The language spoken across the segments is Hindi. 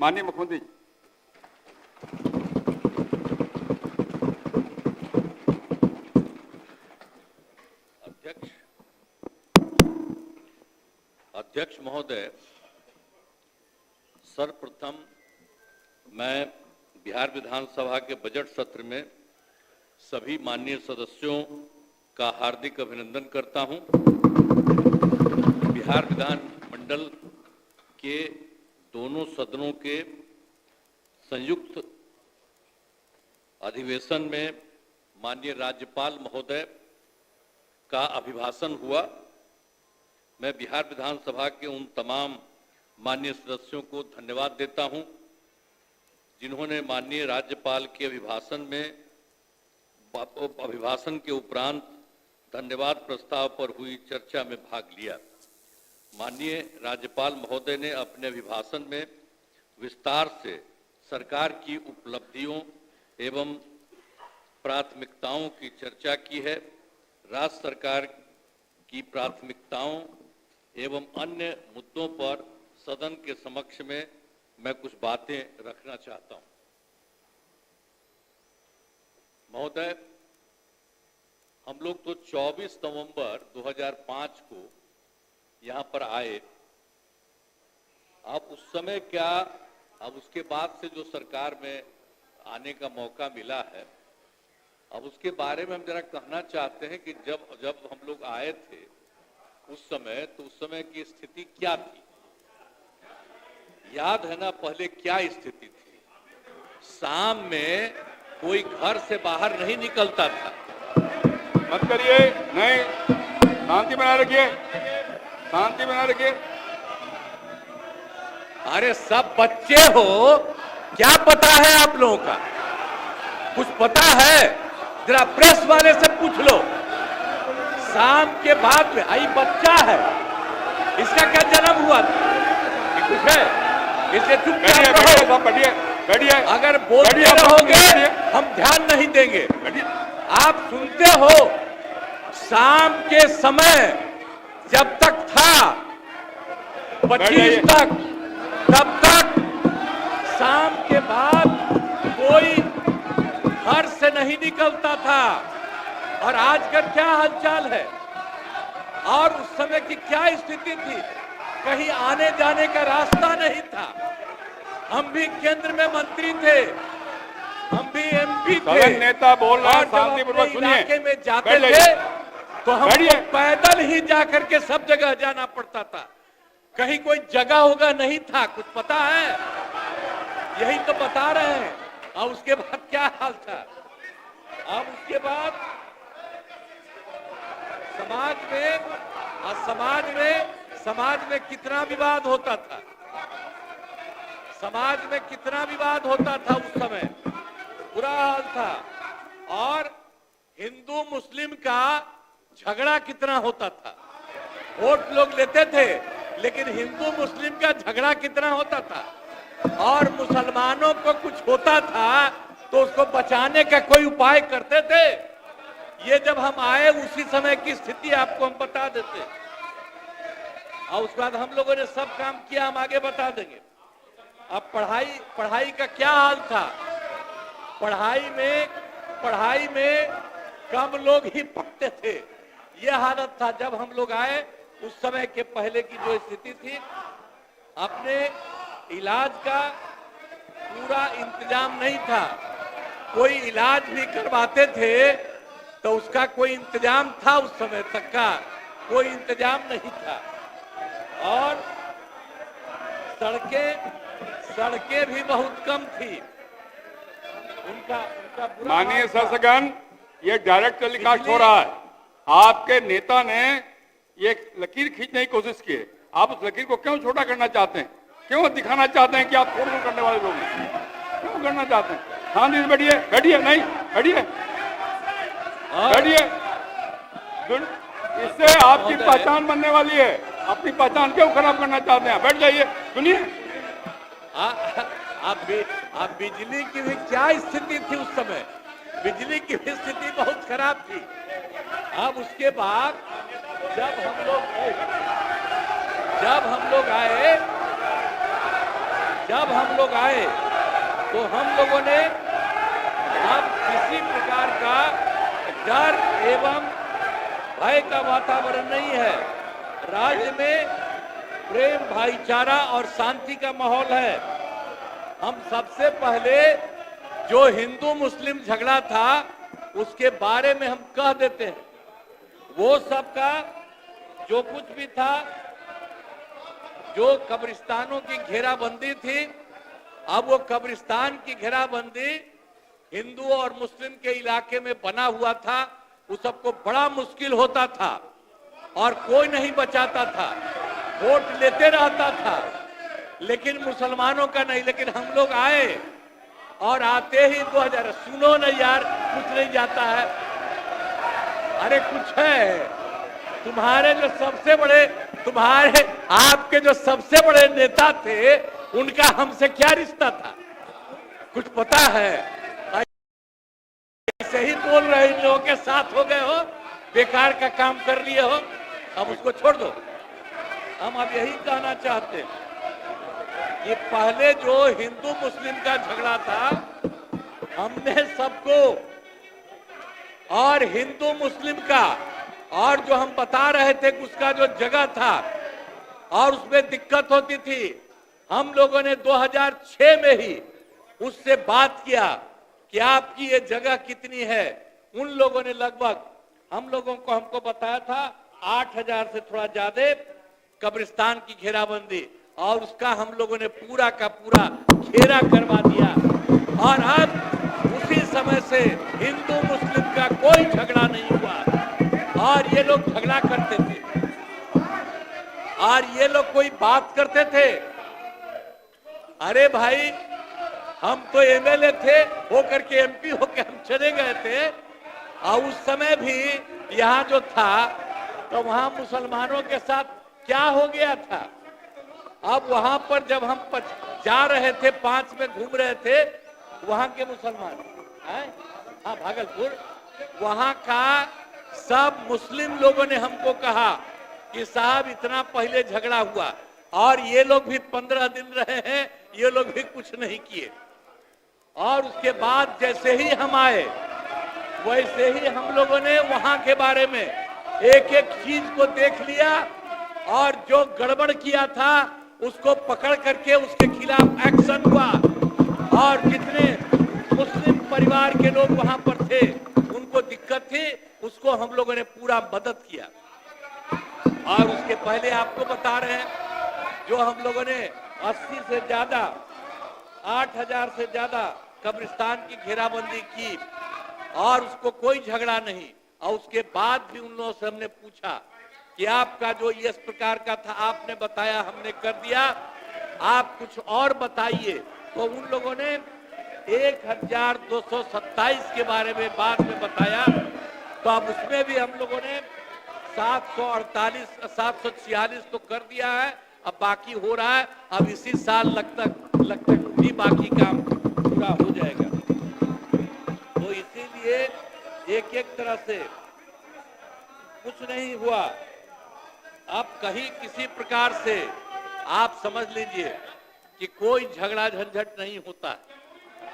माननीय मुख्यमंत्री जी। अध्यक्ष महोदय, सर्वप्रथम मैं बिहार विधानसभा के बजट सत्र में सभी माननीय सदस्यों का हार्दिक अभिनंदन करता हूं। बिहार विधानमंडल के दोनों सदनों के संयुक्त अधिवेशन में माननीय राज्यपाल महोदय का अभिभाषण हुआ। मैं बिहार विधानसभा के उन तमाम माननीय सदस्यों को धन्यवाद देता हूं जिन्होंने माननीय राज्यपाल के अभिभाषण के उपरांत धन्यवाद प्रस्ताव पर हुई चर्चा में भाग लिया। माननीय राज्यपाल महोदय ने अपने अभिभाषण में विस्तार से सरकार की उपलब्धियों एवं प्राथमिकताओं की चर्चा की है। राज्य सरकार की प्राथमिकताओं एवं अन्य मुद्दों पर सदन के समक्ष में मैं कुछ बातें रखना चाहता हूं। महोदय, हम लोग तो 24 नवंबर 2005 को यहां पर आए। अब उस समय क्या, अब उसके बाद से जो सरकार में आने का मौका मिला है, अब उसके बारे में हम जरा कहना चाहते हैं कि जब हम लोग आए थे उस समय की स्थिति क्या थी? याद है ना पहले क्या स्थिति थी? शाम में कोई घर से बाहर नहीं निकलता था। मत करिए, नहीं, शांति बनाए रखिए, शांति बनाए रखिए। अरे सब बच्चे हो, क्या पता है आप लोगों का? कुछ पता है? जरा प्रेस वाले से पूछ लो। शाम के बाद में आई बच्चा है, इसका क्या जन्म हुआ था? कुछ है? इसे चुपचाप रहो। बैठिए। अगर बोलते रहोगे हम ध्यान नहीं देंगे। आप सुनते हो, शाम के समय जब तक था 25 तक, तब तक शाम के बाद कोई घर से नहीं निकलता था। और आज का क्या हालचाल है? और उस समय की क्या स्थिति थी? कहीं आने जाने का रास्ता नहीं था। हम भी केंद्र में मंत्री थे, हम भी एमपी थे। नेता बोल रहा है, और जब शांतिपूर्वक अपने सुनिए। इलाके में जाते थे तो हमको पैदल ही जाकर के सब जगह जाना पड़ता था। कहीं कोई जगह होगा नहीं था, कुछ पता है? यही तो बता रहे हैं। और उसके बाद क्या हाल था? अब उसके बाद समाज में कितना विवाद होता था। समाज में कितना विवाद होता था उस समय, बुरा हाल था। और हिंदू मुस्लिम का झगड़ा कितना होता था। वोट लोग लेते थे, लेकिन हिंदू मुस्लिम का झगड़ा कितना होता था। और मुसलमानों को कुछ होता था तो उसको बचाने का कोई उपाय करते थे। ये जब हम आए उसी समय की स्थिति आपको हम बता देते, और उसके बाद हम लोगों ने सब काम किया, हम आगे बता देंगे। अब पढ़ाई का क्या हाल था? पढ़ाई में कम लोग ही पढ़ते थे, ये हालत था जब हम लोग आए। उस समय के पहले की जो स्थिति थी, अपने इलाज का पूरा इंतजाम नहीं था। कोई इलाज भी करवाते थे तो उसका कोई इंतजाम था, उस समय तक का कोई इंतजाम नहीं था। और सड़कें भी बहुत कम थी। उनका माननीय शासकगण, ये डायरेक्ट टेलीकास्ट हो रहा है। आपके नेता ने ये लकीर खींचने की कोशिश की है। आप उस लकीर को क्यों छोटा करना चाहते हैं? क्यों दिखाना चाहते हैं कि आप फोड़ करने वाले लोग हैं? क्यों करना चाहते हैं? शांति से बैठिए, नहीं बैठिए। इससे आपकी पहचान बनने वाली है। अपनी पहचान क्यों खराब करना चाहते हैं? बैठ जाइए, सुनिए। आप बिजली की भी क्या स्थिति थी उस समय? बिजली की भी स्थिति बहुत खराब थी। अब उसके बाद जब हम लोग आए, जब हम लोग आए तो हम लोगों ने अब किसी प्रकार का डर एवं भय का वातावरण नहीं है। राज्य में प्रेम, भाईचारा और शांति का माहौल है। हम सबसे पहले जो हिंदू मुस्लिम झगड़ा था उसके बारे में हम कह देते हैं। वो सबका जो कुछ भी था, जो कब्रिस्तानों की घेराबंदी थी, अब वो कब्रिस्तान की घेराबंदी हिंदू और मुस्लिम के इलाके में बना हुआ था। उस सबको बड़ा मुश्किल होता था और कोई नहीं बचाता था, वोट लेते रहता था, लेकिन मुसलमानों का नहीं। लेकिन हम लोग आए और आते ही 2000, सुनो ना यार, कुछ नहीं जाता है। अरे कुछ है। तुम्हारे जो सबसे बड़े, तुम्हारे आपके जो सबसे बड़े नेता थे, उनका हमसे क्या रिश्ता था, कुछ पता है? ऐसे ही बोल रहे, इन लोगों के साथ हो गए हो, बेकार का काम कर लिए हो, अब उसको छोड़ दो। हम अब यही कहना चाहते हैं कि पहले जो हिंदू मुस्लिम का झगड़ा था, हमने सबको, और हिंदू मुस्लिम का, और जो हम बता रहे थे कि उसका जो जगह था और उसमें दिक्कत होती थी, हम लोगों ने 2006 में ही उससे बात किया कि आपकी ये जगह कितनी है। उन लोगों ने लगभग हम लोगों को हमको बताया था 8000 से थोड़ा ज्यादा कब्रिस्तान की घेराबंदी, और उसका हम लोगों ने पूरा का पूरा घेरा करवा दिया। और अब उसी समय से हिंदू मुस्लिम का कोई झगड़ा नहीं हुआ। और ये लोग झगड़ा करते थे और ये लोग कोई बात करते थे। अरे भाई, हम तो एमएलए थे, होकर के एमपी होकर हम चले गए थे, और उस समय भी यहाँ जो था तो वहां मुसलमानों के साथ क्या हो गया था। अब वहां पर जब हम जा रहे थे, 5 में घूम रहे थे, वहां के मुसलमान, हाँ भागलपुर, वहां का सब मुस्लिम लोगों ने हमको कहा कि साहब इतना पहले झगड़ा हुआ और ये लोग भी 15 दिन रहे हैं, ये लोग भी कुछ नहीं किए। और उसके बाद जैसे ही हम आए, वैसे ही हम लोगों ने वहां के बारे में एक एक चीज को देख लिया, और जो गड़बड़ किया था उसको पकड़ करके उसके खिलाफ एक्शन हुआ। और जितने मुस्लिम परिवार के लोग वहां पर थे, उनको दिक्कत थी, उसको हम लोगों ने पूरा मदद किया। और उसके पहले आपको बता रहे हैं, जो हम लोगों ने 80 से ज्यादा, 8000 से ज्यादा कब्रिस्तान की घेराबंदी की, और उसको कोई झगड़ा नहीं। और उसके बाद भी उन लोगों से हमने पूछा कि आपका जो इस प्रकार का था, आपने बताया, हमने कर दिया, आप कुछ और बताइए। तो उन लोगों ने 1227 के बारे में बाद में बताया। तो अब उसमें भी हम लोगों ने 748, 746 तो कर दिया है, अब बाकी हो रहा है। अब इसी साल लगता भी बाकी काम पूरा हो जाएगा। तो इसीलिए एक एक तरह से कुछ नहीं हुआ। अब कहीं किसी प्रकार से आप समझ लीजिए कि कोई झगड़ा झंझट नहीं होता।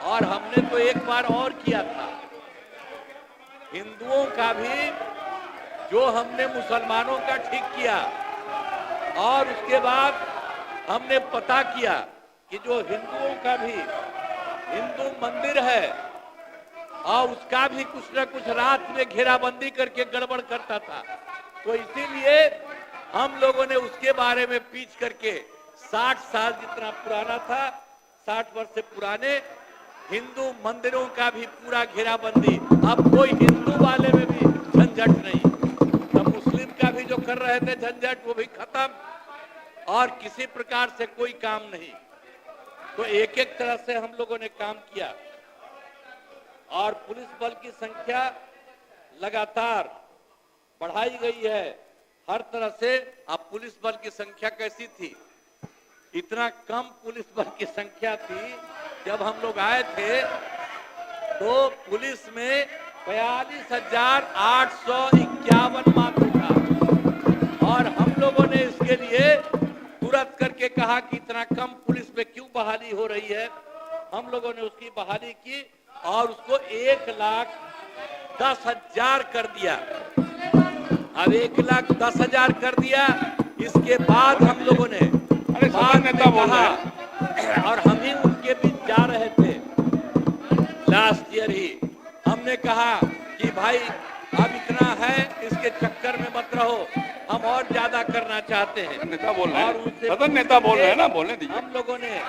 और हमने तो एक बार और किया था, हिंदुओं का भी जो हमने मुसलमानों का ठीक किया, और उसके बाद हमने पता किया कि जो हिंदुओं का भी हिंदू मंदिर है, और उसका भी कुछ न कुछ रात में घेराबंदी करके गड़बड़ करता था। तो इसीलिए हम लोगों ने उसके बारे में पीछ करके 60 साल जितना पुराना था, 60 वर्ष से पुराने हिंदू मंदिरों का भी पूरा घेराबंदी। अब कोई हिंदू वाले में भी झंझट नहीं, तो मुस्लिम का भी जो कर रहे थे झंझट, वो भी खत्म, और किसी प्रकार से कोई काम नहीं। तो एक एक तरह से हम लोगों ने काम किया। और पुलिस बल की संख्या लगातार बढ़ाई गई है हर तरह से। अब पुलिस बल की संख्या कैसी थी, इतना कम पुलिस बल की संख्या थी जब हम लोग आए थे, तो पुलिस में 42,851 मात्र था। और हम लोगों ने इसके लिए तुरंत जरूरत करके कहा कि इतना कम पुलिस में क्यों बहाली हो रही है। हम लोगों ने उसकी बहाली की और उसको 1,10,000 कर दिया। अब 1,10,000 कर दिया। इसके बाद हम लोगों ने अरे सदन नेता बोल रहे हैं। और हम ही उनके बीच जा रहे थे लास्ट ईयर ही। हमने कहा कि भाई अब इतना है, इसके चक्कर में मत रहो, हम और ज्यादा करना चाहते हैं। नेता बोल रहे और हैं, उनसे सदन नेता बोल रहे हैं ना, बोलने दीजिए। हम लोगों ने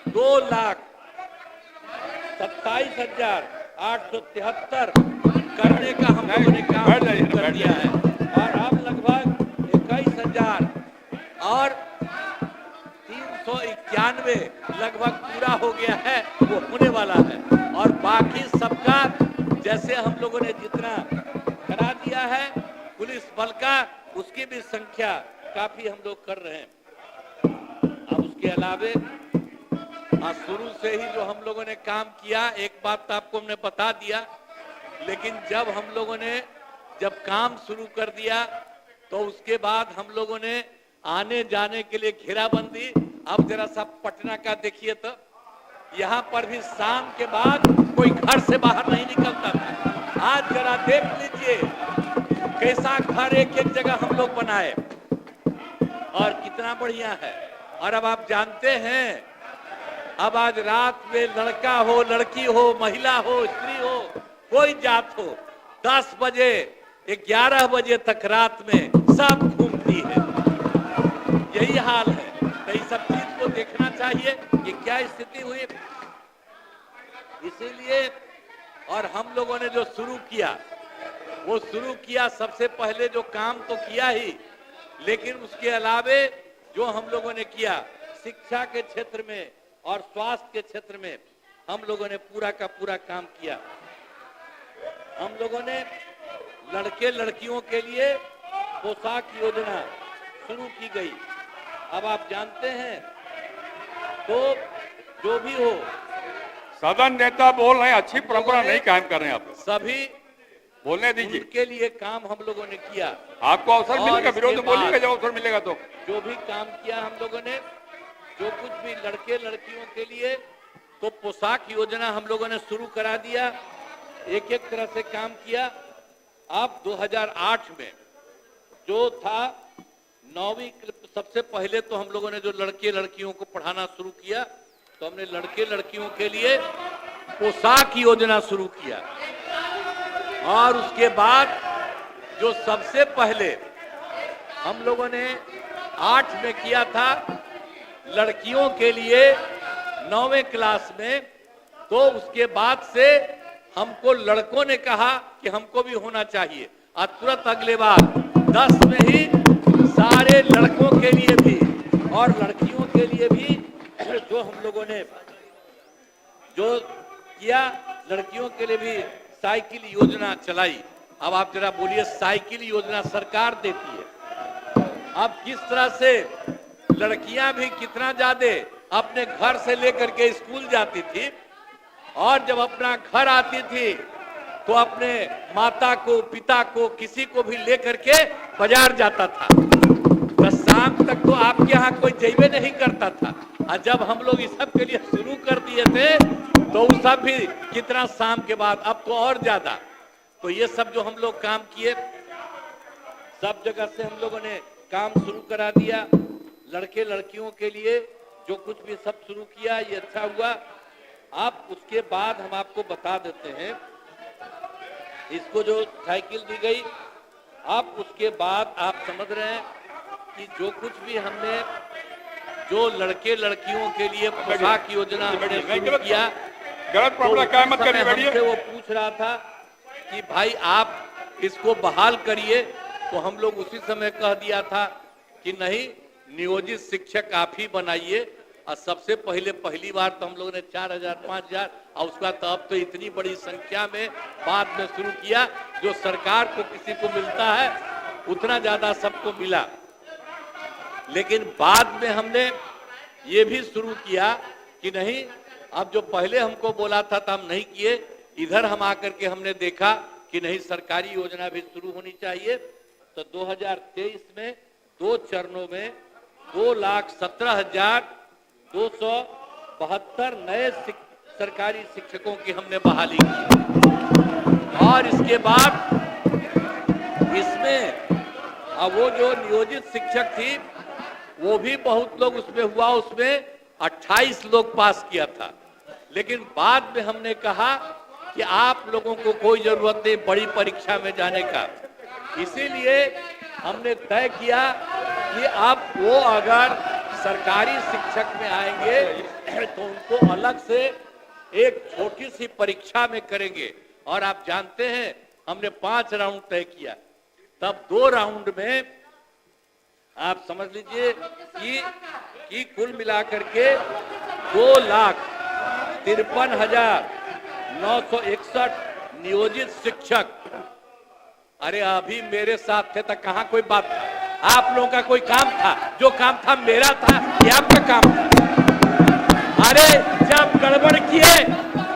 2,27,873 करने का हम लोगों ने काम कर दिया है और अब लगभग 21,000 और 391 लगभग पूरा हो गया है, वो होने वाला है। और बाकी सबका जैसे हम लोगों ने जितना करा दिया है पुलिस बल का, उसकी भी संख्या काफी हम लोग कर रहे हैं। अब उसके अलावे शुरू से ही जो हम लोगों ने काम किया, एक बात तो आपको हमने बता दिया, लेकिन जब हम लोगों ने जब काम शुरू कर दिया तो उसके बाद हम लोगों ने आने जाने के लिए घेराबंदी। अब जरा सा पटना का देखिए तो यहाँ पर भी शाम के बाद कोई घर से बाहर नहीं निकलता था। आज जरा देख लीजिए कैसा घर एक एक जगह हम लोग बनाए और कितना बढ़िया है। और अब आप जानते हैं, अब आज रात में लड़का हो, लड़की हो, महिला हो, स्त्री हो, कोई जात हो, 10 बजे 11 बजे तक रात में सब घूमती है। यही हाल है। तो इस सब चीज को देखना चाहिए कि क्या स्थिति हुई। इसीलिए और हम लोगों ने जो शुरू किया, वो शुरू किया सबसे पहले जो काम तो किया ही, लेकिन उसके अलावे जो हम लोगों ने किया शिक्षा के क्षेत्र में और स्वास्थ्य के क्षेत्र में हम लोगों ने पूरा का पूरा काम किया। हम लोगों ने लड़के लड़कियों के लिए पोशाक योजना शुरू की गई। अब आप जानते हैं, तो जो भी हो, सदन नेता बोल रहे हैं, अच्छी परंपरा नहीं कायम कर रहे हैं आप। सभी बोलने दीजिए। उनके लिए काम हम लोगों ने किया। आपको अवसर मिलेगा, विरोध में बोलिएगा जब अवसर मिलेगा तो। जो भी काम किया हम लोगों ने, जो कुछ भी लड़के लड़कियों के लिए, तो पोशाक योजना हम लोगों ने शुरू करा दिया। एक एक तरह से काम किया। अब 2008 में जो था 9वीं, सबसे पहले तो हम लोगों ने जो लड़के लड़कियों को पढ़ाना शुरू किया, तो हमने लड़के लड़कियों के लिए पोशाक योजना शुरू किया। और उसके बाद जो सबसे पहले हम लोगों ने 8 में किया था लड़कियों के लिए 9वें क्लास में, तो उसके बाद से हमको लड़कों ने कहा कि हमको भी होना चाहिए, और तुरंत अगले बार 10 में ही सारे लड़कों के लिए भी और लड़कियों के लिए भी जो हम लोगों ने जो किया, लड़कियों के लिए भी साइकिल योजना चलाई। अब आप जरा बोलिए, साइकिल योजना सरकार देती है। अब किस तरह से लड़कियां भी कितना ज्यादा अपने घर से लेकर के स्कूल जाती थी, और जब अपना घर आती थी तो अपने माता को, पिता को, किसी को भी लेकर के बाजार जाता था। तो शाम तक तो आपके यहाँ कोई जैबे नहीं करता था। और जब हम लोग इस सब के लिए शुरू कर दिए थे, तो उस सब भी कितना शाम के बाद, अब तो और ज्यादा। तो ये सब जो हम लोग काम किए, सब जगह से हम लोगों ने काम शुरू करा दिया। लड़के लड़कियों के लिए जो कुछ भी सब शुरू किया, ये अच्छा हुआ। आप उसके बाद हम आपको बता देते हैं, इसको जो साइकिल दी गई, आप उसके बाद आप समझ रहे हैं कि जो कुछ भी हमने जो लड़के लड़कियों के लिए पोशाक योजना हमने शुरू किया, गलत प्रॉब्लम क्या मत करिए, बैठिए। वो पूछ रहा था कि भाई आप इसको बहाल करिए, तो हम लोग उसी समय कह दिया था कि नहीं, नियोजित शिक्षक आप ही बनाइए। और सबसे पहले पहली बार तो हम लोगों ने 4,000 5,000 और उसका तो अब तो इतनी बड़ी संख्या में बाद में शुरू किया। जो सरकार को किसी को मिलता है उतना ज्यादा सबको मिला। लेकिन बाद में हमने ये भी शुरू किया कि नहीं, अब जो पहले हमको बोला था तो हम नहीं किए, इधर हम आकर के हमने देखा कि नहीं, सरकारी योजना भी शुरू होनी चाहिए। तो 2023 में 2 चरणों में 2,17,272 नए सरकारी शिक्षकों की हमने बहाली की। और इसके बाद इसमें अब वो जो नियोजित शिक्षक थी वो भी बहुत लोग उसमें हुआ, उसमें 28 लोग पास किया था। लेकिन बाद में हमने कहा कि आप लोगों को कोई जरूरत नहीं बड़ी परीक्षा में जाने का, इसीलिए हमने तय किया कि अब वो अगर सरकारी शिक्षक में आएंगे तो उनको अलग से एक छोटी सी परीक्षा में करेंगे। और आप जानते हैं हमने 5 राउंड तय किया, तब 2 राउंड में आप समझ लीजिए कि कुल मिलाकर के 2,53,961 नियोजित शिक्षक। अरे अभी मेरे साथ थे तो कहां कोई बात था? आप लोगों का कोई काम था? जो काम था मेरा था कि आपका काम था? अरे जब गड़बड़ किए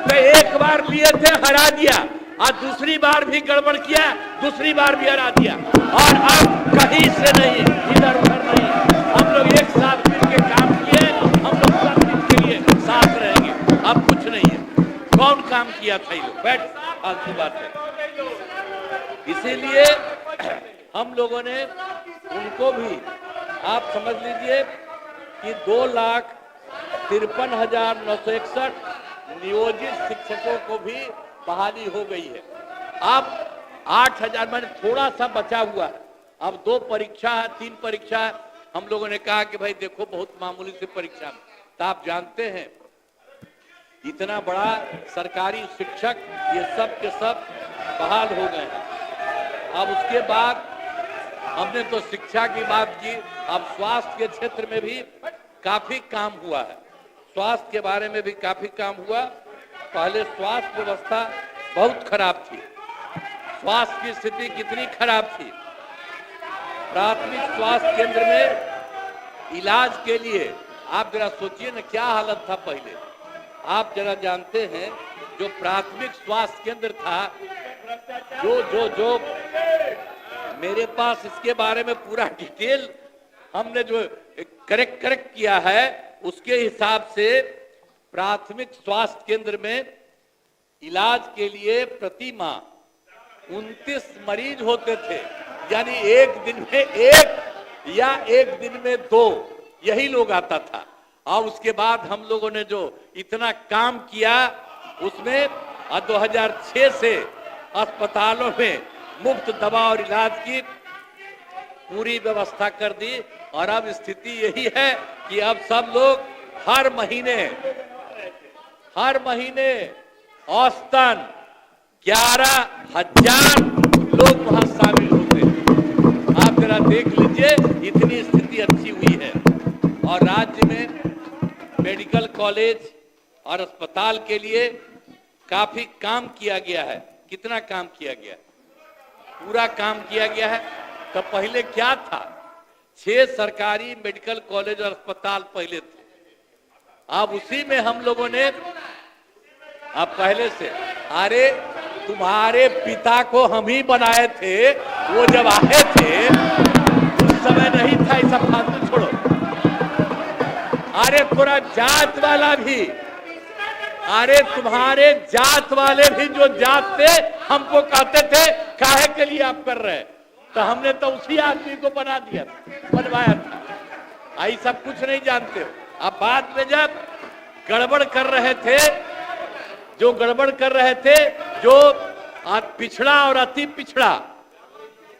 तो एक बार लिए थे हरा दिया, और दूसरी बार भी गड़बड़ किया, दूसरी बार भी हरा दिया। और अब कहीं से नहीं, इधर उधर नहीं, हम लोग एक साथ मिलकर काम किए, हम लोग सब दिन के लिए साथ रहेंगे। अब कुछ नहीं है। कौन काम किया था ये लोग? बैठ, फालतू बात है। इसीलिए हम लोगों ने उनको भी आप समझ लीजिए कि 2,53,961 नियोजित शिक्षकों को भी बहाली हो गई है। अब 8,000 मैंने थोड़ा सा बचा हुआ है। अब 2 परीक्षा है, 3 परीक्षा है। हम लोगों ने कहा कि भाई देखो बहुत मामूली सी परीक्षा में, तो आप जानते हैं इतना बड़ा सरकारी शिक्षक ये सब के सब बहाल हो गए हैं। अब उसके बाद हमने तो शिक्षा की बात की, अब स्वास्थ्य के क्षेत्र में भी काफी काम हुआ है। स्वास्थ्य के बारे में भी काफी काम हुआ। पहले स्वास्थ्य व्यवस्था बहुत खराब थी। स्वास्थ्य की स्थिति कितनी खराब थी? प्राथमिक स्वास्थ्य केंद्र में इलाज के लिए आप जरा सोचिए ना क्या हालत था पहले। आप जरा जानते हैं जो प्राथमिक स्वास्थ्य केंद्र था, जो मेरे पास इसके बारे में पूरा डिटेल हमने जो करेक्ट किया है, उसके हिसाब से प्राथमिक स्वास्थ्य केंद्र में इलाज के लिए प्रति माह 29 मरीज होते थे। यानी एक दिन में 1 या एक दिन में 2 यही लोग आता था। और उसके बाद हम लोगों ने जो इतना काम किया उसमें 2006 से अस्पतालों में मुफ्त दवा और इलाज की पूरी व्यवस्था कर दी। और अब स्थिति यही है कि अब सब लोग हर महीने औसतन 11,000 लोग वहां शामिल होते हैं। आप जरा देख लीजिए इतनी स्थिति अच्छी हुई है। और राज्य में मेडिकल कॉलेज और अस्पताल के लिए काफी काम किया गया है। कितना काम किया गया? पूरा काम किया गया है। तो पहले क्या था? 6 सरकारी मेडिकल कॉलेज और अस्पताल पहले थे। अब उसी में हम लोगों ने अब पहले से, अरे तुम्हारे पिता को हम ही बनाए थे, वो जब आए थे उस समय नहीं था। ये सब फालतू छोड़ो। अरे पूरा जात वाला भी, अरे तुम्हारे जात वाले भी जो जात थे हमको कहते थे काहे के लिए आप कर रहे हैं, तो हमने तो उसी आदमी को बनवाया था। आई सब कुछ नहीं जानते हो। अब बाद में जब गड़बड़ कर रहे थे, जो पिछड़ा और अति पिछड़ा,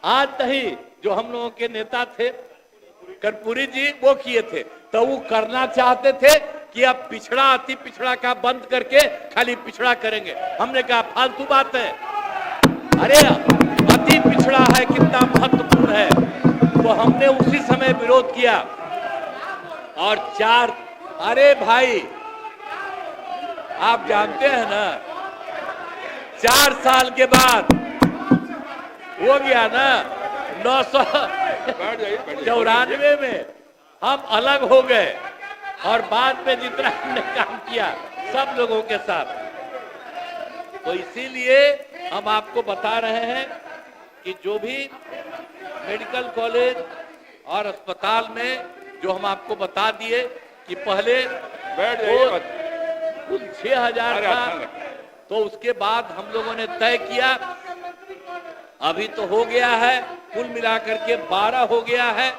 आज नहीं, जो हम लोगों के नेता थे कर्पूरी जी वो किए थे, तो वो करना चाहते थे कि अब पिछड़ा अति पिछड़ा का बंद करके खाली पिछड़ा करेंगे। हमने कहा फालतू बात है। अरे अति पिछड़ा है कितना महत्वपूर्ण है, तो हमने उसी समय विरोध किया। और 4, अरे भाई आप जानते हैं ना 4 साल के बाद हो गया ना 994 में हम अलग हो गए। और बाद में जितना हमने काम किया सब लोगों के साथ, तो इसीलिए हम आपको बता रहे हैं कि जो भी मेडिकल कॉलेज और अस्पताल में जो हम आपको बता दिए कि पहले बैठ जाइए बस। कुल 6000 अरे था, अच्छा लगा। तो उसके बाद हम लोगों ने तय किया, अभी तो हो गया है, कुल मिलाकर के 12 हो गया है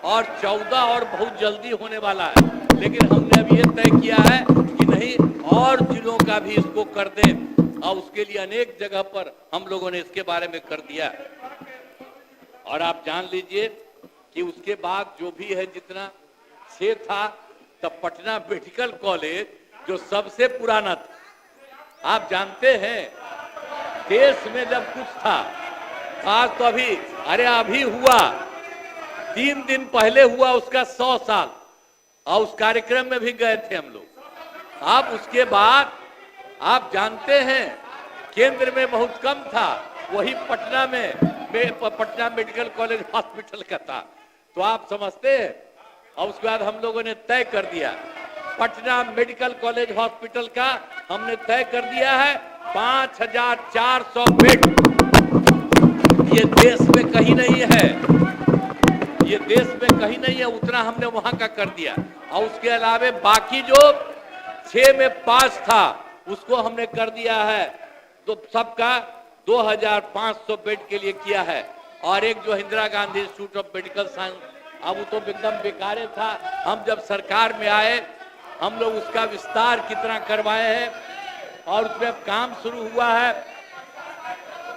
और 14 और बहुत जल्दी होने वाला है। लेकिन हमने अब ये तय किया है कि नहीं, और जिलों का भी इसको कर दें, और उसके लिए अनेक जगह पर हम लोगों ने इसके बारे में कर दिया। और आप जान लीजिए कि उसके बाद जो भी है, जितना 6 था, तब पटना मेडिकल कॉलेज जो सबसे पुराना था, आप जानते हैं देश में जब कुछ था, आज तो अभी हुआ, 3 दिन पहले हुआ उसका 100 साल, और उस कार्यक्रम में भी गए थे हम लोग। आप उसके बाद आप जानते हैं केंद्र में बहुत कम था, वही पटना मेडिकल कॉलेज हॉस्पिटल का था, तो आप समझते हैं। और उसके बाद हम लोगों ने तय कर दिया, पटना मेडिकल कॉलेज हॉस्पिटल का हमने तय कर दिया है 5400 बेड। ये देश में कहीं नहीं है, ये देश में कहीं नहीं है, उतना हमने वहां का कर दिया। और उसके अलावा बाकी जो 6 में 5 था, उसको हमने कर दिया है, तो सबका 2500 बेड के लिए किया है। और एक जो Indira Gandhi institute of medical science, अब वो तो एकदम बेकार था, हम जब सरकार में आए हम लोग उसका विस्तार कितना करवाए हैं, और उसमें अब काम शुरू हुआ है।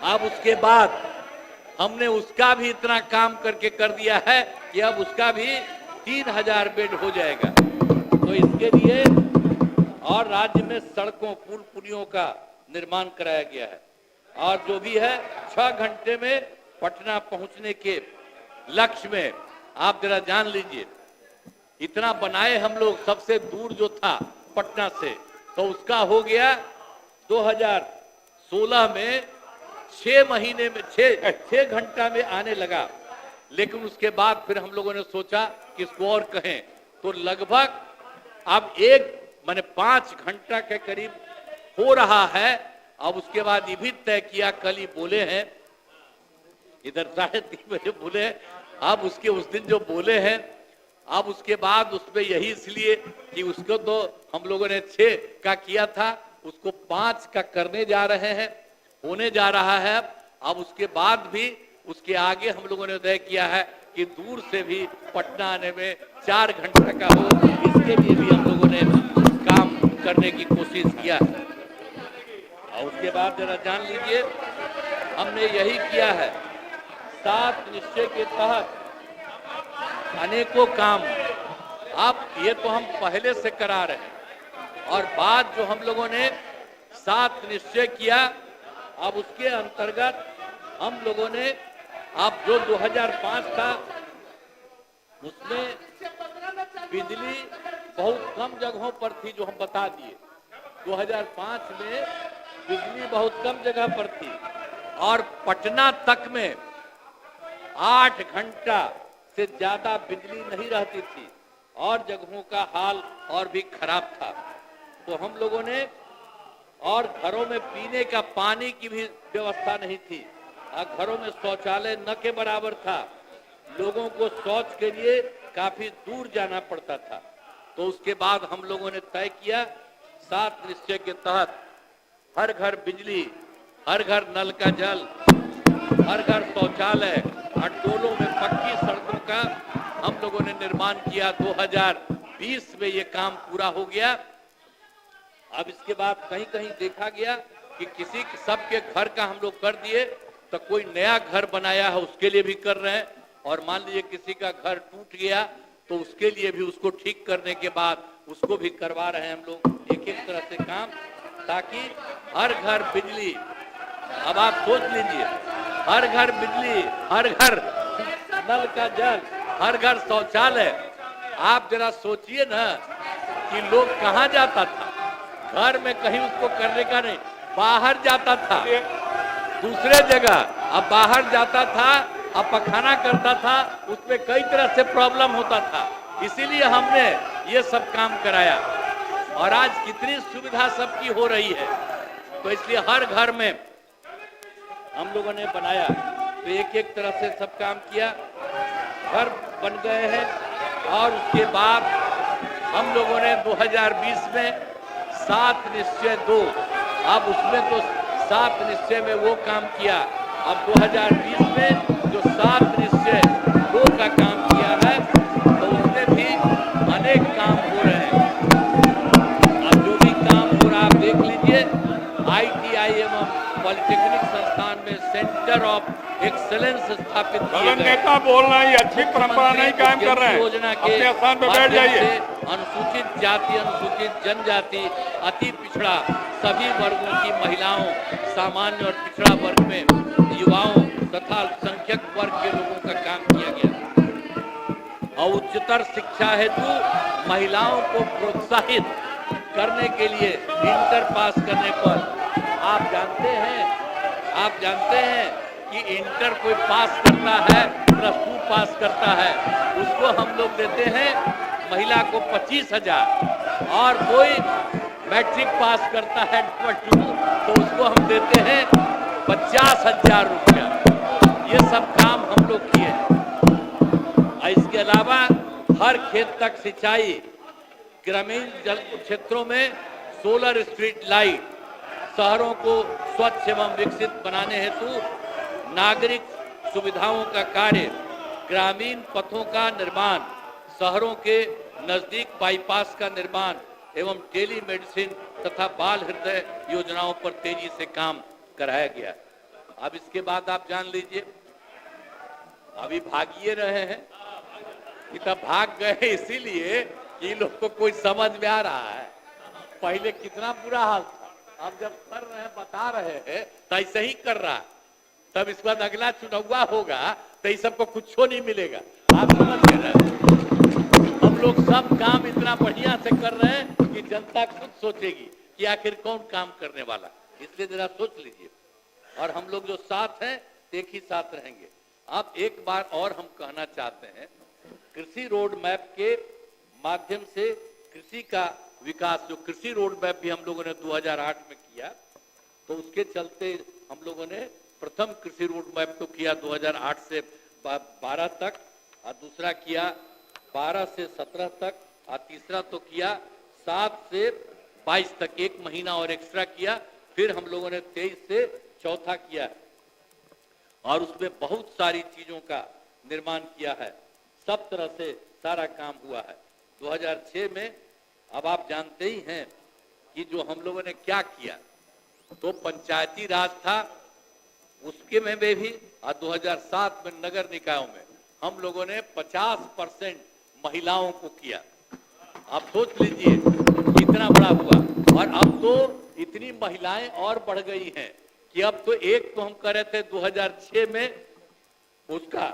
अब उसके बाद हमने उसका भी इतना काम करके कर दिया है कि अब उसका भी 3000 बेड हो जाएगा। तो इसके लिए और राज्य में सड़कों, पुल पुलियों का निर्माण कराया गया है, और जो भी है 6 घंटे में पटना पहुंचने के लक्ष्य में, आप जरा जान लीजिए, इतना बनाए हम लोग। सबसे दूर जो था पटना से, तो उसका हो गया 2016 में 6 महीने में 6 घंटा में आने लगा। लेकिन उसके बाद फिर हम लोगों ने सोचा कि इसको और कहें, तो लगभग अब 5 घंटा के करीब हो रहा है। अब उसके बाद ये भी तय किया, कल ही बोले हैं, इधर 3:30 बजे बोले हैं, अब उसके उस दिन जो बोले हैं, अब उसके बाद उसमें यही इसलिए कि उसको तो हम लोगों ने 6 का किया था, उसको 5 का करने जा रहे हैं, होने जा रहा है। अब उसके बाद भी उसके आगे हम लोगों ने तय किया है कि दूर से भी पटना आने में 4 घंटा का हो, इसके लिए भी हम लोगों ने काम करने की कोशिश किया है। और उसके बाद जरा जान लीजिए, हमने यही किया है, 7 निश्चय के तहत अनेकों काम, अब ये तो हम पहले से करा रहे हैं, और बाद जो हम लोगों ने 7 निश्चय किया, अब उसके अंतर्गत हम लोगों ने, अब जो 2005 था उसमें बिजली बहुत कम जगहों पर थी, जो हम बता दिए। 2005 में बिजली बहुत कम जगह पर थी, और पटना तक में 8 घंटा से ज्यादा बिजली नहीं रहती थी, और जगहों का हाल और भी खराब था। तो हम लोगों ने, और घरों में पीने का पानी की भी व्यवस्था नहीं थी, और घरों में शौचालय न के बराबर था, लोगों को शौच के लिए काफी दूर जाना पड़ता था। तो उसके बाद हम लोगों ने तय किया, 7 निश्चय के तहत हर घर बिजली, हर घर नल का जल, हर घर शौचालय, और टोलों में पक्की सड़कों का हम लोगों ने निर्माण किया। 2020 में ये काम पूरा हो गया। अब इसके बाद कहीं कहीं देखा गया कि किसी सबके घर का हम लोग कर दिए, तो कोई नया घर बनाया है उसके लिए भी कर रहे हैं, और मान लीजिए किसी का घर टूट गया तो उसके लिए भी, उसको ठीक करने के बाद उसको भी करवा रहे हैं हम लोग, एक एक तरह से काम, ताकि हर घर बिजली। अब आप सोच लीजिए, हर घर बिजली, हर घर नल का जल, हर घर शौचालय। आप जरा सोचिए ना कि लोग कहाँ जाता था, घर में कहीं उसको करने का नहीं, बाहर जाता था दूसरे जगह, अब बाहर जाता था, अब पखाना करता था, उसमें कई तरह से प्रॉब्लम होता था। इसीलिए हमने ये सब काम कराया, और आज कितनी सुविधा सबकी हो रही है। तो इसलिए हर घर में हम लोगों ने बनाया, तो एक एक तरह से सब काम किया, घर बन गए हैं, और उसके बाद हम लोगों ने 2020 में 7 निश्चय 2, अब उसमें तो 7 निश्चय में वो काम किया, अब 2020 में जो 7 निश्चय 2 का काम किया है तो उसमें भी अनेक काम हो रहे हैं। अब जो भी काम हो रहा आप देख लीजिए, ITI एवं पॉलिटेक्निक संस्थान में सेंटर ऑफ एक्सेलेंस स्थापित किए सदन गए। नेता बोलना ये अच्छी परंपरा नहीं कायम कर रहे हैं। योजना के अपने स्थान पे बैठ माध्यम जाइए। से अनुसूचित जाति, अनुसूचित जनजाति, अति पिछड़ा सभी वर्गों की महिलाओं, सामान्य और पिछड़ा वर्ग में युवाओं तथा अल्पसंख्यक वर्ग के लोगों का काम किया गया। और उच्चतर शिक्षा हेतु महिलाओं को प्रोत्साहित करने के लिए इंटर पास करने पर आप जानते हैं कि इंटर कोई पास करता है +2 पास करता है, उसको हम लोग देते हैं महिला को 25,000, और कोई मैट्रिक पास करता है +2 तो उसको हम देते हैं 50,000 रुपया। ये सब काम हम लोग किए हैं। इसके अलावा हर खेत तक सिंचाई, ग्रामीण जल क्षेत्रों में सोलर स्ट्रीट लाइट, शहरों को स्वच्छ एवं विकसित बनाने हेतु नागरिक सुविधाओं का कार्य, ग्रामीण पथों का निर्माण, शहरों के नजदीक बाईपास का निर्माण एवं टेली मेडिसिन तथा बाल हृदय योजनाओं पर तेजी से काम कराया गया। अब इसके बाद आप जान लीजिए, अभी भागिए रहे हैं कि तब भाग गए इसीलिए कि लोग को कोई समझ में आ रहा है। पहले कितना बुरा हाल था, अब जब कर रहे हैं, बता रहे हैं तो ऐसे ही कर रहा है। तब इसके बाद अगला चुनाव होगा तो इस सबको कुछ नहीं मिलेगा। आप समझ गए, हम लोग सब काम इतना बढ़िया से कर रहे हैं कि जनता खुद सोचेगी कि आखिर कौन काम करने वाला, इसलिए जरा सोच लीजिए। और हम लोग जो साथ हैं एक ही साथ रहेंगे। अब एक बार और हम कहना चाहते हैं, कृषि रोड मैप के माध्यम से कृषि का विकास, जो कृषि रोड मैप भी हम लोगों ने 2008 में किया, तो उसके चलते हम लोगों ने प्रथम कृषि रोड मैप तो किया 2008 से 12 तक, और दूसरा किया 12 से 17 तक, और तीसरा तो किया 7 से 22 तक, 1 महीना और एक्स्ट्रा किया। फिर हम लोगों ने 23 से चौथा किया और उसमें बहुत सारी चीजों का निर्माण किया है। सब तरह से सारा काम हुआ है। 2006 में अब आप जानते ही हैं कि जो हम लोगों ने क्या किया, तो पंचायती राज था उसके में भी, और 2007 में नगर निकायों में हम लोगों ने 50% महिलाओं को किया। आप सोच लीजिए कितना बड़ा हुआ। और अब तो इतनी महिलाएं और बढ़ गई हैं कि अब तो एक तो हम कर रहे थे 2006 में उसका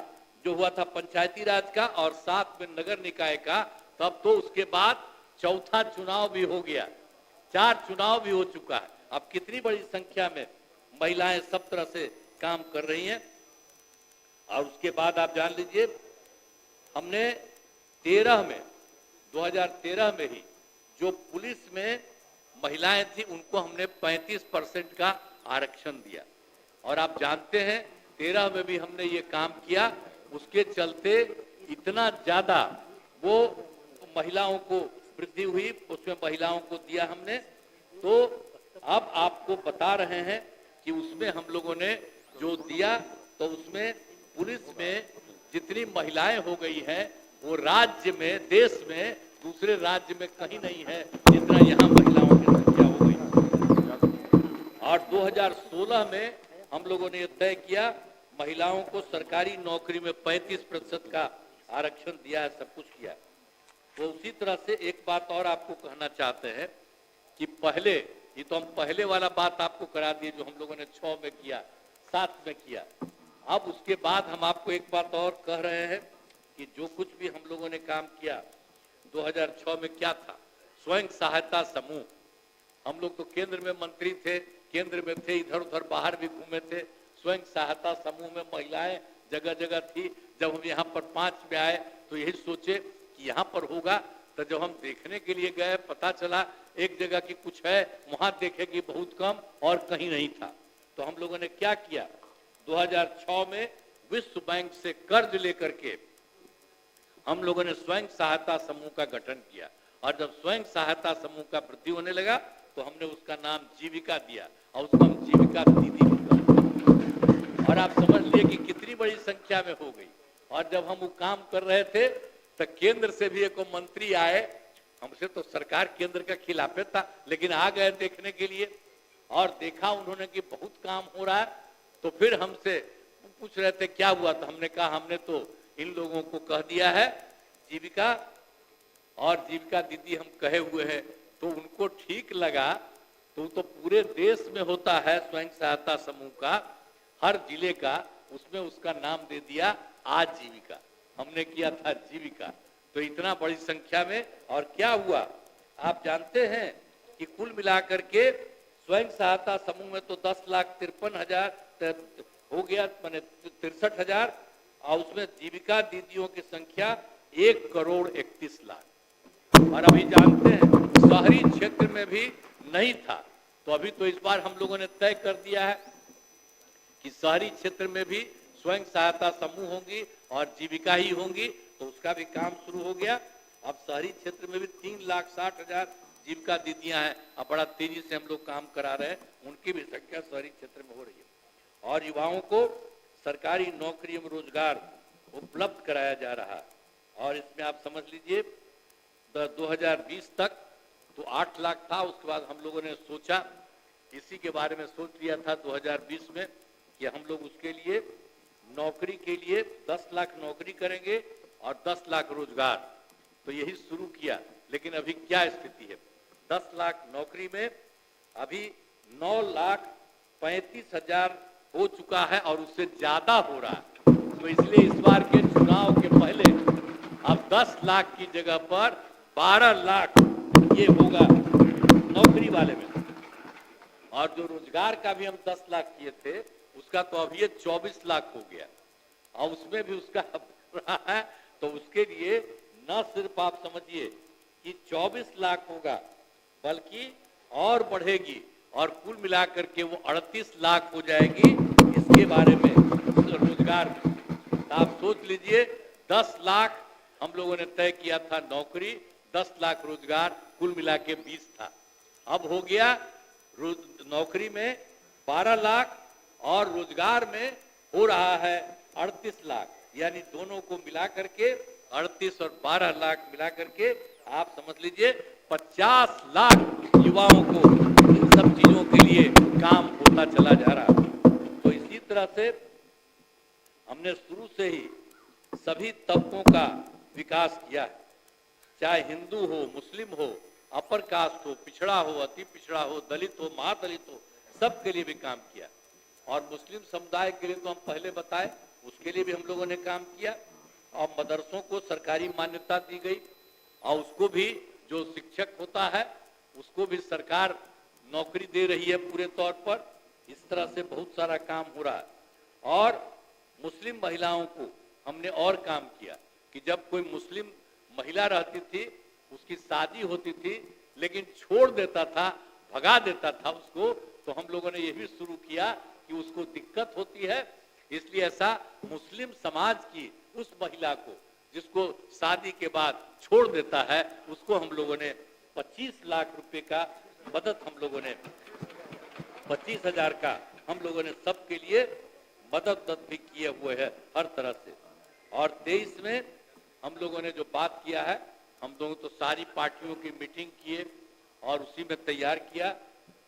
जो हुआ था पंचायती राज का, और 7 में नगर निकाय का, तब तो उसके बाद चौथा चुनाव भी हो गया, 4 चुनाव भी हो चुका है। अब कितनी बड़ी संख्या में महिलाएं सब तरह से काम कर रही हैं। और उसके बाद आप जान लीजिए, हमने 2013 में ही जो पुलिस में महिलाएं थी उनको हमने 35% का आरक्षण दिया। और आप जानते हैं 13 में भी हमने ये काम किया, उसके चलते इतना ज्यादा वो महिलाओं को वृद्धि हुई, उसमें महिलाओं को दिया हमने। तो अब आपको बता रहे हैं कि उसमें हम लोगों ने जो दिया, तो उसमें पुलिस में जितनी महिलाएं हो गई हैं वो राज्य में, देश में दूसरे राज्य में कहीं नहीं है जितना यहाँ महिलाओं की संख्या हो गई। और 2016 में हम लोगों ने तय किया, महिलाओं को सरकारी नौकरी में 35% का आरक्षण दिया है, सब कुछ किया। तो उसी तरह से एक बात और आपको कहना चाहते हैं कि पहले, ये तो हम पहले वाला बात आपको करा दिए जो हम लोगों ने 6 में किया, 7 में किया। अब उसके बाद हम आपको एक बात और कह रहे हैं कि जो कुछ भी हम लोगों ने काम किया 2006 में क्या था, स्वयं सहायता समूह। हम लोग तो केंद्र में मंत्री थे, केंद्र में थे, इधर उधर बाहर भी घूमे थे। स्वयं सहायता समूह में महिलाएं जगह जगह थी। जब हम यहाँ पर 5 में आए तो यही सोचे कि यहाँ पर होगा, तो जब हम देखने के लिए गए पता चला एक जगह की कुछ है, वहां देखे कि बहुत कम और कहीं नहीं था। तो हम लोगों ने क्या किया, 2006 में विश्व बैंक से कर्ज लेकर के हम लोगों ने स्वयं सहायता समूह का गठन किया, और जब स्वयं सहायता समूह का वृद्धि होने लगा तो हमने उसका नाम जीविका दिया, और उसको हम जीविका दीदी भी कहते। और आप समझ लिए कि कितनी बड़ी संख्या में हो गई। और जब हम वो काम कर रहे थे तो केंद्र से भी एक मंत्री आए, हमसे तो सरकार केंद्र का खिलाफ था, लेकिन आ गए देखने के लिए, और देखा उन्होंने कि बहुत काम हो रहा है। तो फिर हमसे पूछ रहे थे क्या हुआ, तो हमने कहा हमने तो इन लोगों को कह दिया है जीविका और जीविका दीदी हम कहे हुए हैं। तो उनको ठीक लगा, तो पूरे देश में होता है स्वयं सहायता समूह का, हर जिले का, उसमें उसका नाम दे दिया आजीविका। हमने किया था जीविका। तो इतना बड़ी संख्या में, और क्या हुआ आप जानते हैं कि कुल मिलाकर के स्वयं सहायता समूह में तो 10,53,000 हो गया, माने 63,000, और उसमें जीविका दीदियों की संख्या 1,31,00,000। और अभी जानते हैं शहरी क्षेत्र में भी नहीं था, तो अभी तो इस बार हम लोगों ने तय कर दिया है कि शहरी क्षेत्र में भी स्वयं सहायता समूह होंगी और जीविका ही होंगी, तो उसका भी काम शुरू हो गया। अब शहरी क्षेत्र में भी 3,60,000 जीविका दीदियां हैं, अब बड़ा तेजी से हम लोग काम करा रहे हैं, उनकी भी संख्या शहरी क्षेत्र में हो रही है। और युवाओं को सरकारी नौकरी एवं रोजगार उपलब्ध कराया जा रहा है। और इसमें आप समझ लीजिए 2020 तक तो 8 लाख था, उसके बाद हम लोगों ने सोचा, इसी के बारे में सोच लिया था 2020 में कि हम लोग उसके लिए नौकरी के लिए 10 लाख नौकरी करेंगे और 10 लाख रोजगार, तो यही शुरू किया। लेकिन अभी क्या स्थिति है, 10 लाख नौकरी में अभी 9,35,000 हो चुका है और उससे ज्यादा हो रहा है। तो इसलिए इस बार के चुनाव के पहले अब 10 लाख की जगह पर 12 लाख ये होगा नौकरी वाले में। और जो रोजगार का भी हम 10 लाख किए थे, उसका तो अभी ये 24 लाख हो गया, और उसमें भी उसका रहा है। तो उसके लिए न सिर्फ आप समझिए कि 24 लाख होगा, बल्कि और बढ़ेगी, और कुल मिलाकर के वो 38 लाख हो जाएगी। इसके बारे में रोजगार में आप सोच लीजिए, 10 लाख हम लोगों ने तय किया था नौकरी, 10 लाख रोजगार, कुल मिला के 20 था। अब हो गया नौकरी में 12 लाख और रोजगार में हो रहा है 38 लाख, यानी दोनों को मिला करके 38 और 12 लाख मिला करके आप समझ लीजिए 50 लाख युवाओं को इन सब चीजों के लिए काम होता चला जा रहा है। तो इसी तरह से हमने शुरू से ही सभी तबकों का विकास किया है, चाहे हिंदू हो, मुस्लिम हो, अपर कास्ट हो, पिछड़ा हो, अति पिछड़ा हो, दलित हो, महादलित हो, सबके लिए भी काम किया। और मुस्लिम समुदाय के लिए तो हम पहले बताए, उसके लिए भी हम लोगों ने काम किया। और मदरसों को सरकारी मान्यता दी गई, और उसको भी जो शिक्षक होता है उसको भी सरकार नौकरी दे रही है पूरे तौर पर। इस तरह से बहुत सारा काम हो रहा है। और मुस्लिम महिलाओं को हमने और काम किया कि जब कोई मुस्लिम महिला रहती थी, उसकी शादी होती थी, लेकिन छोड़ देता था, भगा देता था उसको, तो हम लोगों ने ये भी शुरू किया कि उसको दिक्कत होती है, इसलिए ऐसा मुस्लिम समाज की उस महिला को जिसको शादी के बाद छोड़ देता है, उसको हम लोगों ने 25 लाख रुपए का मदद, हम लोगों ने 25,000 का हम लोगों ने सबके लिए मदद भी किए हुए है हर तरह से। और 23 में हम लोगों ने जो बात किया है, हम लोगों तो सारी पार्टियों की मीटिंग किए और उसी में तैयार किया।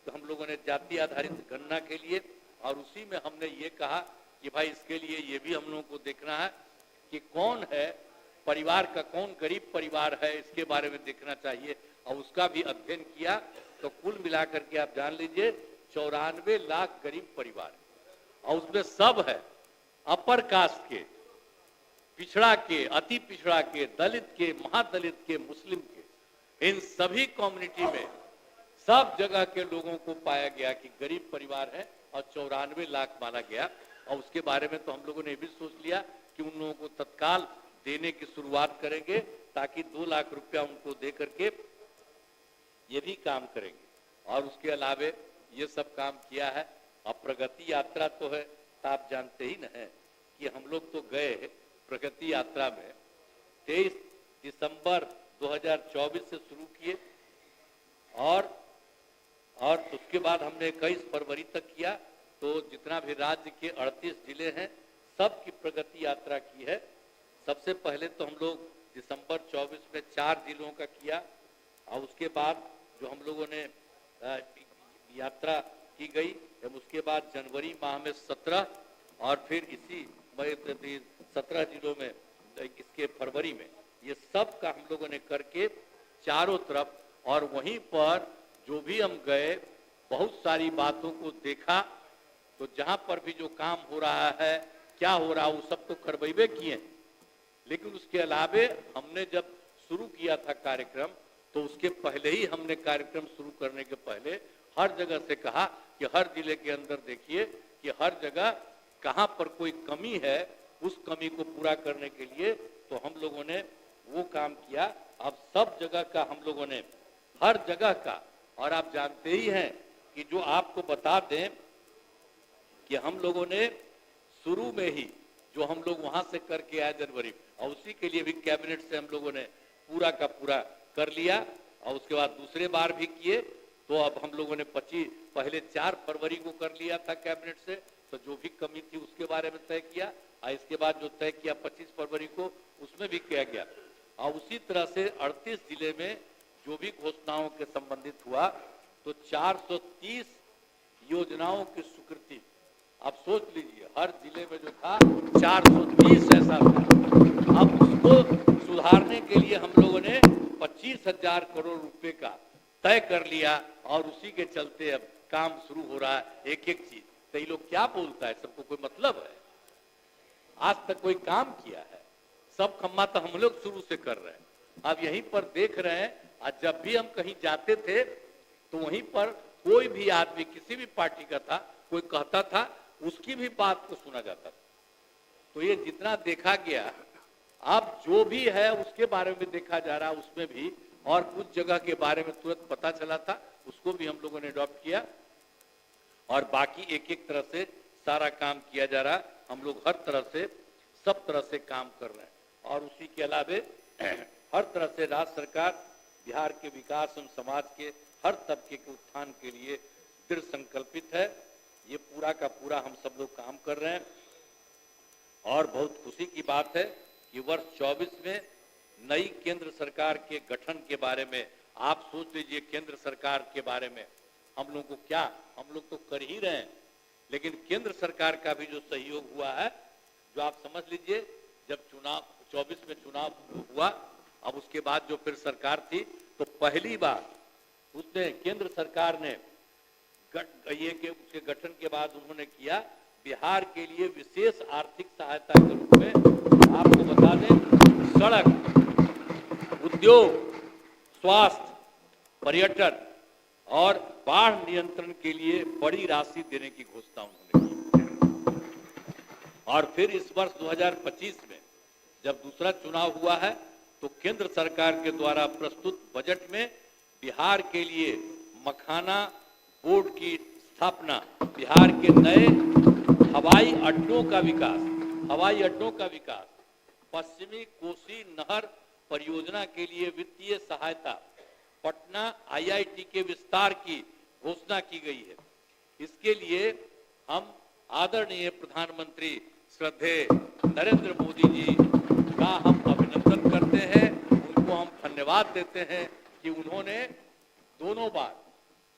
तो हम लोगों ने जाति आधारित गणना के लिए, और उसी में हमने ये कहा कि भाई इसके लिए ये भी हम लोगों को देखना है कि कौन है परिवार का, कौन गरीब परिवार है, इसके बारे में देखना चाहिए, और उसका भी अध्ययन किया। तो कुल मिलाकर के आप जान लीजिए 94 लाख गरीब परिवार, और उसमें सब है अपर कास्ट के, पिछड़ा के, अति पिछड़ा के, दलित के, महादलित के, मुस्लिम के, इन सभी कम्युनिटी में सब जगह के लोगों को पाया गया कि गरीब परिवार है, और 94 लाख माना गया। और उसके बारे में तो हम लोगों ने भी सोच लिया कि उन लोगों को तत्काल देने की शुरुआत करेंगे, ताकि 2 लाख रुपया उनको दे करके ये भी काम करेंगे। और उसके अलावे ये सब काम किया है। अब प्रगति यात्रा तो है, तो आप जानते ही न है कि हम लोग तो गए प्रगति यात्रा में, 23 दिसंबर 2024 से शुरू किए और उसके बाद हमने 21 फरवरी तक किया। तो जितना भी राज्य के 38 जिले हैं सब की प्रगति यात्रा की है। सबसे पहले तो हम लोग दिसंबर 24 में 4 जिलों का किया और उसके बाद जो हम लोगों ने यात्रा की गई, उसके बाद जनवरी माह में 17 और फिर इसी 17 जिलों में इसके फरवरी में, ये सब का हम लोगों ने करके चारों तरफ, और वहीं पर जो भी हम गए बहुत सारी बातों को देखा। तो जहां पर भी जो काम हो रहा है, क्या हो रहा है, वो सब तो करवाइबे किए, लेकिन उसके अलावे हमने जब शुरू किया था कार्यक्रम तो उसके पहले ही हमने कार्यक्रम शुरू करने के पहले हर जगह से कहा कि हर जिले के अंदर देखिए कि हर जगह कहां पर कोई कमी है, उस कमी को पूरा करने के लिए तो हम लोगों ने वो काम किया। अब सब जगह का हम लोगों ने हर जगह का, और आप जानते ही हैं कि जो आपको बता दें कि हम लोगों ने शुरू में ही जो हम लोग वहां से करके आए जनवरी, और उसी के लिए भी कैबिनेट से हम लोगों ने पूरा का पूरा कर लिया और उसके बाद दूसरे बार भी किए। तो अब हम लोगों ने पहले 4 फरवरी को कर लिया था कैबिनेट से, तो जो भी कमी थी उसके बारे में तय किया, और इसके बाद जो तय किया 25 फरवरी को उसमें भी किया गया। और उसी तरह से 38 जिले में जो भी घोषणाओं के संबंधित हुआ तो 430 योजनाओं की स्वीकृति, आप सोच लीजिए हर जिले में जो था 430 ऐसा था। अब उसको सुधारने के लिए हम लोगों ने 25,000 करोड़ रुपए का तय कर लिया और उसी के चलते अब काम शुरू हो रहा है। एक एक चीज तो ये लोग क्या बोलता है, सबको कोई मतलब है? आज तक कोई काम किया है? सब खम्मा तो हम लोग शुरू से कर रहे हैं। अब यहीं पर देख रहे हैं, आज जब भी हम कहीं जाते थे तो वहीं पर कोई भी आदमी किसी भी पार्टी का था, कोई कहता था उसकी भी बात को सुना जाता था। तो ये जितना देखा गया, अब जो भी है उसके बारे में देखा जा रहा, उसमें भी, और कुछ जगह के बारे में तुरंत पता चला था, उसको भी हम लोगों ने अडॉप्ट किया और बाकी एक एक तरह से सारा काम किया जा रहा। हम लोग हर तरह से सब तरह से काम कर रहे हैं और उसी के अलावे हर तरह से राज्य सरकार बिहार के विकास एवं समाज के हर तबके के उत्थान के लिए दृढ़ संकल्पित है। ये पूरा का पूरा हम सब लोग काम कर रहे हैं और बहुत खुशी की बात है कि वर्ष 24 में नई केंद्र सरकार के गठन के बारे में आप सोच लीजिए, केंद्र सरकार के बारे में हम लोग को क्या, हम लोग तो कर ही रहे हैं, लेकिन केंद्र सरकार का भी जो सहयोग हुआ है, जो आप समझ लीजिए जब चुनाव 24 में चुनाव हुआ, अब उसके बाद जो फिर सरकार थी तो पहली बार उसने केंद्र सरकार ने ये के उसके गठन के बाद उन्होंने किया बिहार के लिए विशेष आर्थिक सहायता के रूप में, आपको बता दें, सड़क, उद्योग, स्वास्थ्य, पर्यटन और बाढ़ नियंत्रण के लिए बड़ी राशि देने की घोषणा उन्होंने की। और फिर इस वर्ष 2025 में जब दूसरा चुनाव हुआ है तो केंद्र सरकार के द्वारा प्रस्तुत बजट में बिहार के लिए मखाना बोर्ड की स्थापना, बिहार के नए हवाई अड्डों का विकास, पश्चिमी कोसी नहर परियोजना के लिए वित्तीय सहायता, पटना IIT के विस्तार की घोषणा की गई है। इसके लिए हम आदरणीय प्रधानमंत्री श्रद्धेय नरेंद्र मोदी जी का हम अभिनंदन करते हैं, उनको हम धन्यवाद देते हैं कि उन्होंने दोनों बार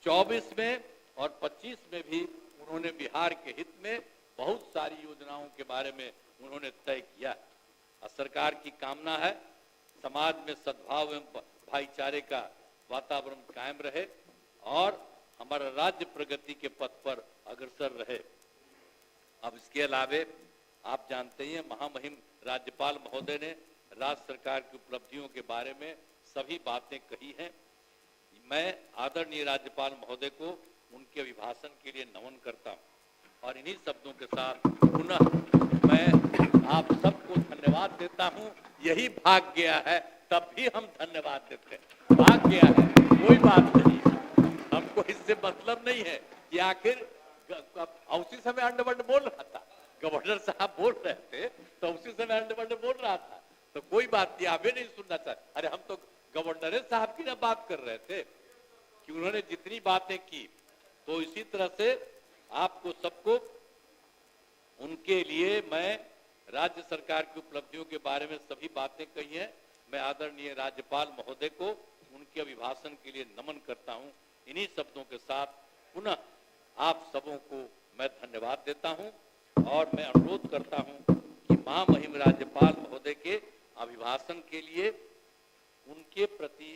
24 में और 25 में भी उन्होंने बिहार के हित में बहुत सारी योजनाओं के बारे में उन्होंने तय किया। सरकार की कामना है समाज में सद्भाव एवं भाईचारे का वातावरण कायम रहे और हमारा राज्य प्रगति के पथ पर अग्रसर रहे। अब इसके अलावे आप जानते हैं महामहिम राज्यपाल महोदय ने राज्य सरकार की उपलब्धियों के बारे में सभी बातें कही हैं। मैं आदरणीय राज्यपाल महोदय को उनके अभिभाषण के लिए नमन करता हूं और इन्हीं शब्दों के साथ पुनः मैं आप सबको धन्यवाद देता हूं। यही भाग गया है तब भी हम धन्यवाद देते हैं, भाग गया है कोई बात नहीं, हमको इससे मतलब नहीं है कि आखिर उसी समय अंडवंड बोल रहा था, गवर्नर साहब बोल रहे थे तो उसी समय अंडवंड बोल रहा था, तो कोई बात नहीं, आप ये नहीं सुनना चाहते। अरे हम तो गवर्नर साहब की ना बात कर रहे थे कि उन्होंने जितनी बातें की, तो इसी तरह से आपको सबको उनके लिए मैं राज्य सरकार की उपलब्धियों के बारे में सभी बातें कही हैं। मैं आदरणीय राज्यपाल महोदय को उनके अभिभाषण के लिए नमन करता हूं। इन्हीं शब्दों के साथ पुनः आप सबों को मैं धन्यवाद देता हूं और मैं अनुरोध करता हूं कि महामहिम राज्यपाल महोदय के अभिभाषण के लिए उनके प्रति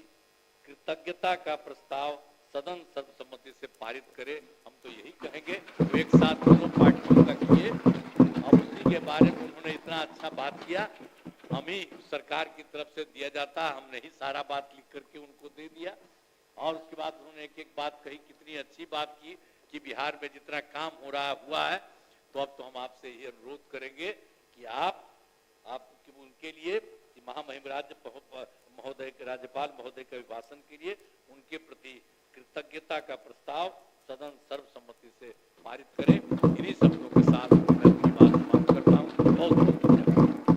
कृतज्ञता का प्रस्ताव सदन सर्वसम्मति से पारित करे। हम तो यही कहेंगे, तो एक साथ दोनों पार्टियों का किए। अब उसी के बारे में उन्होंने इतना अच्छा बात किया, हम ही सरकार की तरफ से दिया जाता, हमने ही सारा बात लिख करके उनको दे दिया। और उसके बाद उन्होंने एक एक बात कही, कितनी अच्छी बात की कि बिहार में जितना काम हो रहा हुआ है। तो अब तो हम आपसे ये अनुरोध करेंगे कि आप उनके लिए महामहिम राज्यपाल महोदय के अभिभाषण के लिए उनके प्रति कृतज्ञता का प्रस्ताव सदन सर्वसम्मति से पारित करें। इन्हीं शब्दों